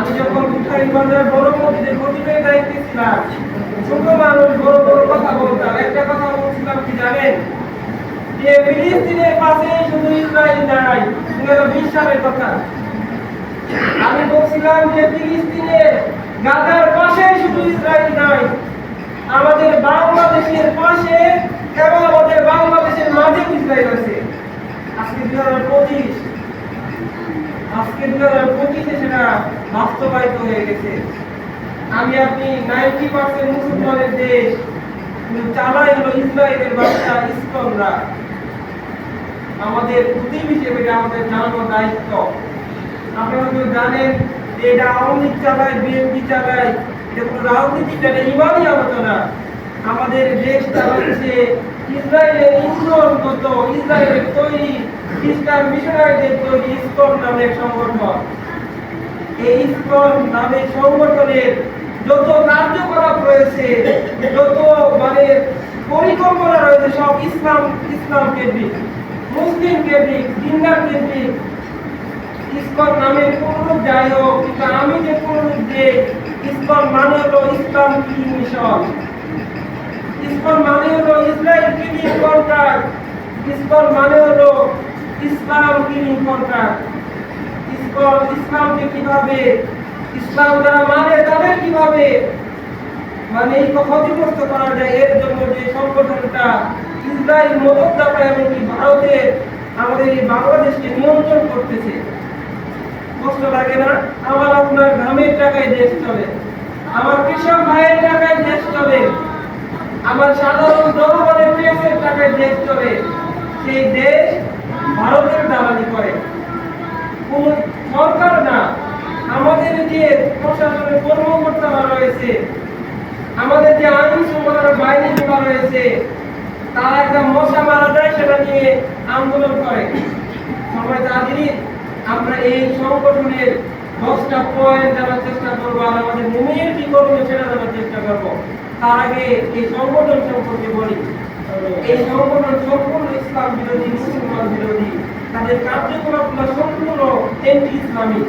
আমি যখন উঠাইগঞ্জের বড় মসজিদের খতিবের দায়িত্বে ছিলাম, ছোট মানুষ বড় বড় কথা বলতাম। একটা কথা বলছিলাম কি জানেন, যে ফিলিস্তিনের পাশে শুধু ইসরায়েল নাই। 2020 সালের কথা আমি বলছিলাম যে ফিলিস্তিনের গাজার পাশে শুধু ইসরায়েল নাই, আমাদের বাংলাদেশের পাশে এবং আমাদের বাংলাদেশের মাঝে ইসরায়েল আছে। আজকে 2025 সেটা বাস্তবায়িত হয়ে গেছে। আমি আপনি 90% মুসলমানের দেশ, চালাই হলো ইসরায়েলের বাচ্চা ইসকনরা। আমাদের প্রতিবেশী হিসেবে আমাদের জানানো দায়িত্ব। আপনারা তো জানেন যে এটা আওয়ামী লীগ চালায়, বিএনপি চালায়, এটা কোনো রাজনীতি, এটা ইমানই আলোচনা। আমাদের দেশ চালাচ্ছে ইসরায়েলের ইসলামগত, ইসরায়েলের তৈরি খ্রিস্টান মিশনারিদের তৈরি ইসকন নামের সংগঠন। এই ইসকন নামের সংগঠনের যত কার্যকলাপ রয়েছে, যত পরিকল্পনা রয়েছে, সব ইসলাম কেন্দ্রিক, মুসলিম কেন্দ্রিক, দিনদার কেন্দ্রিক। ইসকন নামের কোনরূপ যাই হোক, কিন্তু আমি যে কোনরূপ যে ইসকন মানে হলো ইসলাম কিলিং মিশন। ইসকন মানে হলো ইসরায়েল কিলিং কন্ট্রাক্ট। ইসকন মানে হলো ইসলাম কিলিং কন্ট্রাক্ট। ইসলামকে কিভাবে, ইসলাম যারা মানে তাদের কিভাবে এই ক্ষতিগ্রস্ত করা যায়, এর জন্য যে সংগঠনটা ইসরায়েল মদতদাতা এবং ভারতের আমাদের এই বাংলাদেশকে নিয়ন্ত্রণ করতেছে। কষ্ট লাগে না? আমার আপনার গ্রামের টাকায় দেশ চলে, আমার কৃষক ভাইয়ের টাকায় দেশ চলে, আমার সাধারণ জনগণের ট্যাক্সের টাকায় দেশ চলে। সেই দেশ ভারতের দালালি করে। কোন সরকার না, আমাদের যে প্রশাসনের কর্মকর্তারা রয়েছে, আমাদের যে আইন শৃঙ্খলা বাহিনীগুলো রয়েছে, তারা একটা মশা মারা যায় সেটা নিয়ে আন্দোলন করে। সবাই তাদেরই আমরা এই সংগঠনের 10টা পয়েন্ট জানার চেষ্টা করবো, আর আমাদের মুমিনের কি করবে সেটা জানার চেষ্টা করবো। তার আগে এই সংগঠন সম্পর্কে বলি। এই সংগঠন সম্পূর্ণ ইসলাম বিরোধী, মুসলমান বিরোধী। তাদের কার্যকলাপগুলো সম্পূর্ণ অ্যান্টি ইসলামিক।